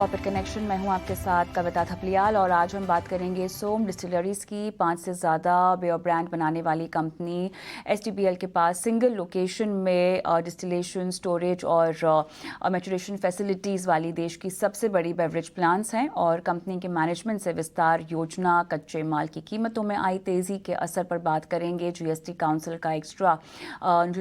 Profit connection में हूं आपके साथ कविता थपलियाल और आज हम बात करेंगे सोम डिस्टिलरीज की 5 से ज़्यादा बियर ब्रांड बनाने वाली कंपनी एसटीबीएल के पास सिंगल लोकेशन में डिस्टिलेशन स्टोरेज और मैचुरेशन फैसिलिटीज़ वाली देश की सबसे बड़ी बेवरेज प्लांट्स हैं और कंपनी के मैनेजमेंट से विस्तार योजना, कच्चे माल की कीमतों में आई तेज़ी के असर पर बात करेंगे। जीएसटी काउंसिल का एक्स्ट्रा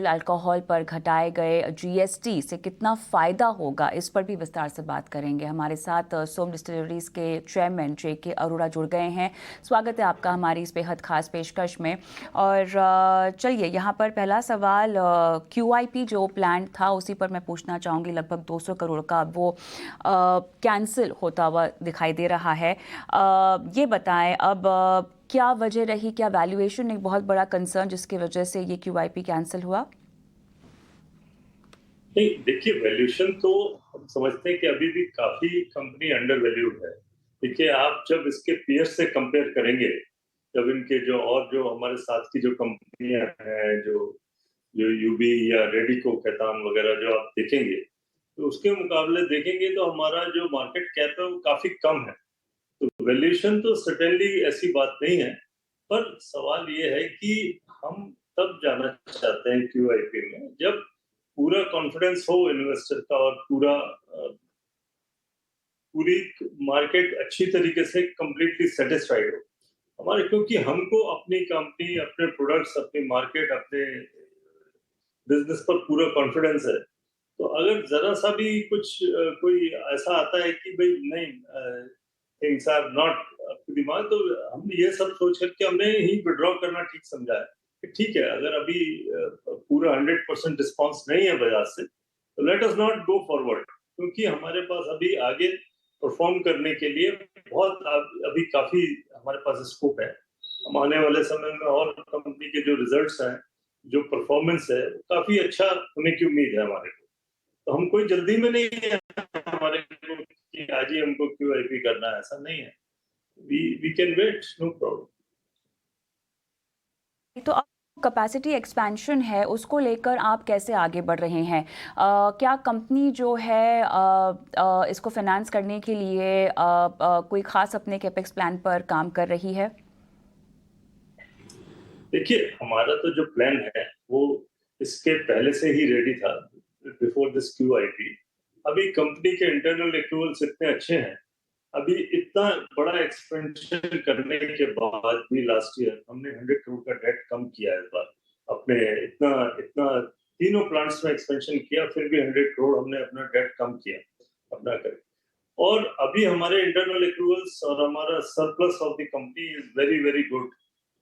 अल्कोहल पर घटाए गए जीएसटी से कितना फ़ायदा होगा, इस पर भी विस्तार से बात करेंगे। हमारे साथ सोम डिस्टिलरीज के चेयरमैन जेके अरोड़ा जुड़ गए हैं। स्वागत है आपका हमारी इस बेहद खास पेशकश में। और चलिए यहाँ पर पहला सवाल क्यूआईपी जो प्लान था उसी पर मैं पूछना चाहूँगी। लगभग 200 करोड़ का वो कैंसिल होता हुआ दिखाई दे रहा है। ये बताएं अब क्या वजह रही, क्या वैल्यूएशन एक बहुत बड़ा कंसर्न जिसकी वजह से ये क्यूआईपी कैंसिल हुआ? नहीं, देखिए वैल्यूएशन तो हम समझते हैं कि अभी भी काफी कंपनी अंडर वैल्यूड है। देखिए आप जब इसके पीयर्स से कंपेयर करेंगे, जब इनके जो हमारे साथ की जो कंपनियां हैं, जो जो यूबी या रेडिको कैथान वगैरह जो आप देखेंगे, तो उसके मुकाबले देखेंगे तो हमारा जो मार्केट कैप है वो काफी कम है। तो वैल्यूएशन तो सर्टेनली ऐसी बात नहीं है, पर सवाल ये है कि हम तब जाना चाहते हैं क्यूआईपी में जब पूरा कॉन्फिडेंस हो इन्वेस्टर का और पूरी मार्केट अच्छी तरीके से कंप्लीटली सेटिस्फाइड हो हमारे, क्योंकि हमको अपनी कंपनी, अपने प्रोडक्ट्स, अपनी मार्केट, अपने बिजनेस पर पूरा कॉन्फिडेंस है। तो अगर जरा सा भी कोई ऐसा आता है कि भाई नहीं, things are not up to the mark, तो हम ये सब सोच करके हमने ही विड्रॉ करना ठीक समझा है कि ठीक है, अगर अभी पूरा 100% रिस्पॉन्स नहीं है बाजार से, तो let us not go forward, क्योंकि हमारे पास अभी आगे परफॉर्म करने के लिए बहुत अभी काफी हमारे पास स्कोप है। हम आने वाले समय में और कंपनी के जो रिजल्ट्स हैं, जो परफॉर्मेंस है, काफी अच्छा होने की उम्मीद है हमारे को। तो हम कोई जल्दी में नहीं है हमारे को कि आज ही हमको क्यूआईपी करना है, ऐसा नहीं है। We can wait, no problem. तो अब कैपेसिटी एक्सपेंशन है उसको लेकर आप कैसे आगे बढ़ रहे हैं? क्या कंपनी जो है इसको फाइनेंस करने के लिए कोई खास अपने कैपेक्स प्लान पर काम कर रही है? देखिए हमारा तो जो प्लान है वो इसके पहले से ही रेडी था, बिफोर दिस क्यूआईपी। अभी कंपनी के इंटरनल एक्रूवल्स इतने अच्छे हैं, अभी इतना बड़ा एक्सपेंशन करने के बाद भी लास्ट ईयर हमने 100 करोड़ का डेट कम किया है इस बार। अपने इतना इतना तीनों प्लांट्स में एक्सपेंशन किया, फिर भी 100 करोड़ हमने अपना डेट कम किया अपना कर। और अभी हमारे इंटरनल एक्रूवल्स और हमारा surplus of the company is very very good.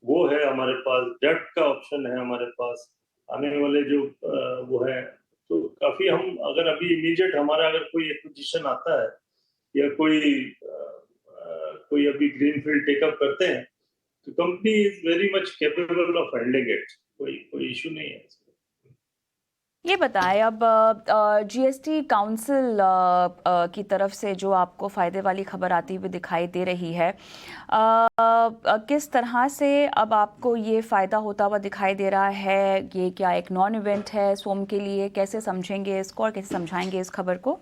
वो है हमारे पास, डेट का ऑप्शन है हमारे पास, आने वाले जो वो है, तो काफी हम अगर अभी इमीडिएट हमारा अगर कोई एक्विजिशन आता है या कोई अभी ग्रीनफील्ड टेकअप करते हैं, तो company is very much capable of handling it. कोई कोई इशू नहीं है इसमें। ये बताएं अब जीएसटी काउंसिल की तरफ से जो आपको फ़ायदे वाली खबर आती हुई दिखाई दे रही है, किस तरह से अब आपको ये फ़ायदा होता हुआ दिखाई दे रहा है? ये क्या एक नॉन इवेंट है सोम के लिए? कैसे समझेंगे इसको और कैसे समझाएंगे इस खबर को?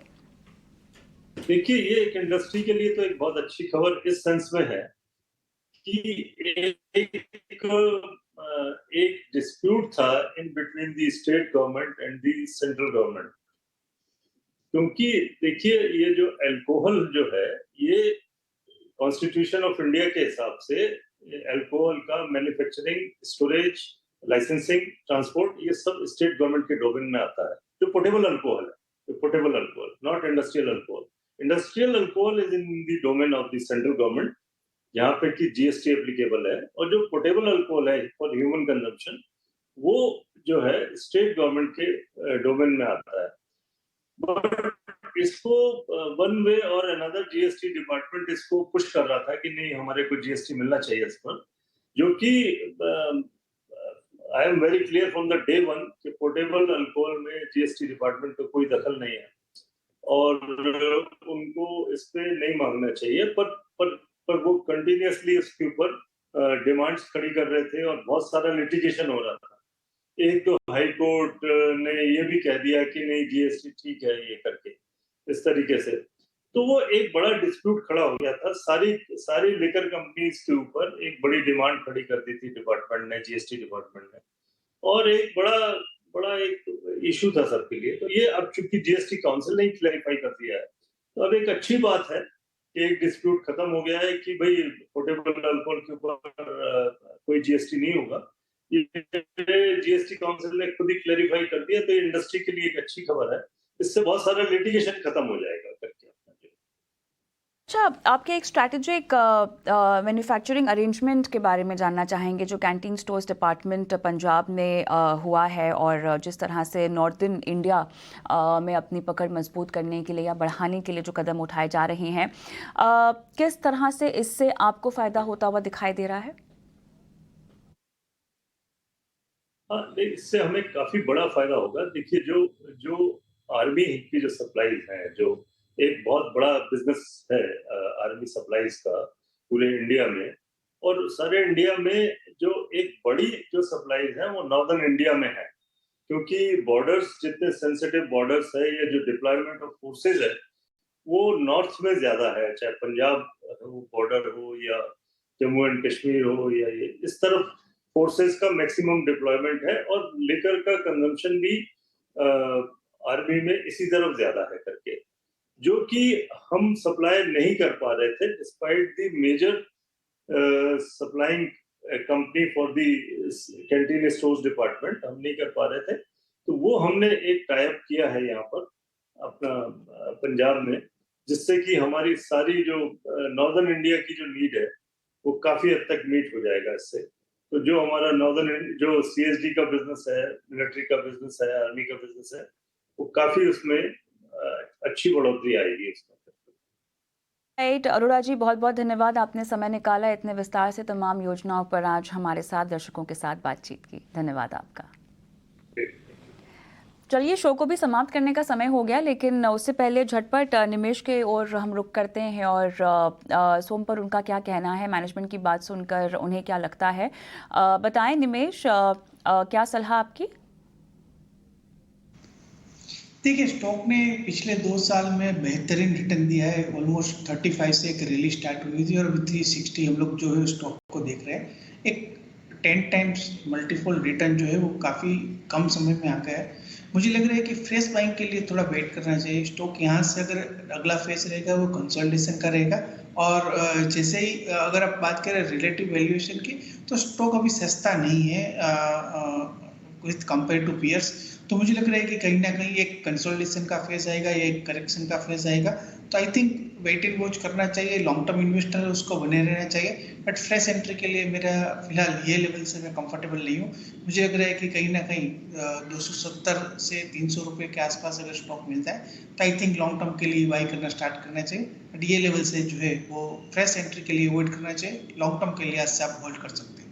देखिए ये एक इंडस्ट्री के लिए तो एक बहुत अच्छी खबर इस सेंस में है कि एक डिस्प्यूट था in between the state government and the central government. क्योंकि देखिए ये जो अल्कोहल जो है, ये कॉन्स्टिट्यूशन ऑफ इंडिया के हिसाब से अल्कोहल का मैन्युफैक्चरिंग, स्टोरेज, लाइसेंसिंग, ट्रांसपोर्ट, ये सब स्टेट गवर्नमेंट के डोमेन में आता है। जो पोर्टेबल अल्कोहल है, जो portable alcohol, not industrial alcohol. Industrial alcohol is in the domain of the central government, यहाँ पे कि जीएसटी एप्लीकेबल है। और जो पोर्टेबल अल्कोहल है फॉर ह्यूमन कंजम्पशन, वो जो है स्टेट गवर्नमेंट के डोमेन में आता है। बट इसको वन वे और अनदर जीएसटी डिपार्टमेंट इसको पुश कर रहा था कि नहीं, हमारे को जीएसटी मिलना चाहिए इस पर, जो कि I am very clear from the day one कि पोर्टेबल अल्कोहल में जीएसटी डिपार्टमेंट का कोई दखल नहीं है और उनको इस पे नहीं मांगना चाहिए। पर वो कंटिन्यूअसली इसके ऊपर डिमांड्स खड़ी कर रहे थे और बहुत सारा लिटिगेशन हो रहा था। एक तो हाई कोर्ट ने ये भी कह दिया कि नहीं, जीएसटी ठीक है ये करके, इस तरीके से। तो वो एक बड़ा डिस्प्यूट खड़ा हो गया था। सारी सारी लिकर कंपनीज के ऊपर एक बड़ी डिमांड खड़ी कर दी थी डिपार्टमेंट ने, जीएसटी डिपार्टमेंट ने, और एक बड़ा बड़ा एक इशू था सबके लिए। तो ये अब चूंकि जीएसटी काउंसिल ने क्लैरिफाई कर दिया है, तो अब एक अच्छी बात है कि एक डिस्प्यूट खत्म हो गया है कि भाई पोर्टेबल अल्कोहल के ऊपर कोई जीएसटी नहीं होगा। ये जीएसटी काउंसिल ने खुद ही क्लैरिफाई कर दिया, तो ये इंडस्ट्री के लिए एक अच्छी खबर है। इससे बहुत सारा लिटिगेशन खत्म हो जाएगा करके। अच्छा, आपके एक स्ट्रैटेजिक मैन्युफैक्चरिंग अरेंजमेंट के बारे में जानना चाहेंगे जो कैंटीन स्टोर्स डिपार्टमेंट पंजाब में हुआ है, और जिस तरह से नॉर्दर्न इंडिया में अपनी पकड़ मजबूत करने के लिए या बढ़ाने के लिए जो कदम उठाए जा रहे हैं, किस तरह से इससे आपको फ़ायदा होता हुआ दिखाई दे रहा है? हाँ, नहीं, इससे हमें काफी बड़ा फायदा होगा। देखिए, जो जो आर्मी की जो सप्लाईज हैं, जो एक बहुत बड़ा बिजनेस है आर्मी सप्लाईज का पूरे इंडिया में, और सारे इंडिया में जो एक बड़ी जो सप्लाईज है वो नॉर्दर्न इंडिया में है, क्योंकि बॉर्डर्स जितने सेंसिटिव बॉर्डर्स है, या जो डिप्लॉयमेंट ऑफ फोर्सेज है वो नॉर्थ में ज्यादा है, चाहे पंजाब बॉर्डर हो या जम्मू एंड कश्मीर हो, या ये इस तरफ फोर्सेस का मैक्सिमम डिप्लॉयमेंट है, और लिकर का कंजम्पशन भी आर्मी में इसी तरफ ज्यादा है करके, जो कि हम सप्लाई नहीं कर पा रहे थे despite the major supplying company for the canteen stores department, हम नहीं कर पा रहे थे। तो वो हमने एक टाई अप किया है यहाँ पर अपना पंजाब में, जिससे कि हमारी सारी जो नॉर्दर्न इंडिया की जो नीड है वो काफी हद तक मीट हो जाएगा इससे। तो जो हमारा नॉर्दर्न जो सीएसडी का बिजनेस है, मिलिट्री का बिजनेस है, आर्मी का बिजनेस है, वो काफी उसमें अच्छी बढ़ोतरी आएगी उसमें। राइट, अरोड़ा जी, बहुत बहुत धन्यवाद, आपने समय निकाला इतने विस्तार से तमाम योजनाओं पर आज हमारे साथ दर्शकों के साथ बातचीत की। धन्यवाद आपका। चलिए, शो को भी समाप्त करने का समय हो गया, लेकिन उससे पहले झटपट निमेश के ओर हम रुख करते हैं और सोम पर उनका क्या कहना है, मैनेजमेंट की बात सुनकर उन्हें क्या लगता है। बताएं निमेश, क्या सलाह आपकी? देखिए, स्टॉक ने पिछले 2 साल में बेहतरीन रिटर्न दिया है। ऑलमोस्ट 35 से एक रैली स्टार्ट हुई थी और 360 हम लोग जो है स्टॉक को देख रहे हैं। एक 10 टाइम्स मल्टीपल रिटर्न जो है वो काफ़ी कम समय में आ गया है। मुझे लग रहा है कि फ्रेश बाइंग के लिए थोड़ा वेट करना चाहिए। स्टॉक यहाँ से अगर अगला फेज रहेगा वो कंसोलिडेशन का रहेगा, और जैसे ही अगर आप बात करें रिलेटिव वैल्यूएशन की, तो स्टॉक अभी सस्ता नहीं है विथ कंपेयर टू पीयर्स। तो मुझे लग रहा है कि कहीं ना कहीं एक कंसोलिडेशन का फेज आएगा या एक करेक्शन का फेज आएगा। तो I think wait and watch करना चाहिए। लॉन्ग टर्म इन्वेस्टर है उसको बने रहना चाहिए, बट फ्रेश एंट्री के लिए मेरा फिलहाल ये लेवल से मैं कंफर्टेबल नहीं हूँ। मुझे लग रहा है कि कहीं ना कहीं 270 से 300 रुपये के आसपास अगर स्टॉक मिलता है तो आई थिंक लॉन्ग टर्म के लिए बाई करना स्टार्ट करना चाहिए। बट ये लेवल से जो है वो फ्रेश एंट्री के लिए अवॉइड करना चाहिए। लॉन्ग टर्म के लिए आज से आप होल्ड कर सकते हैं।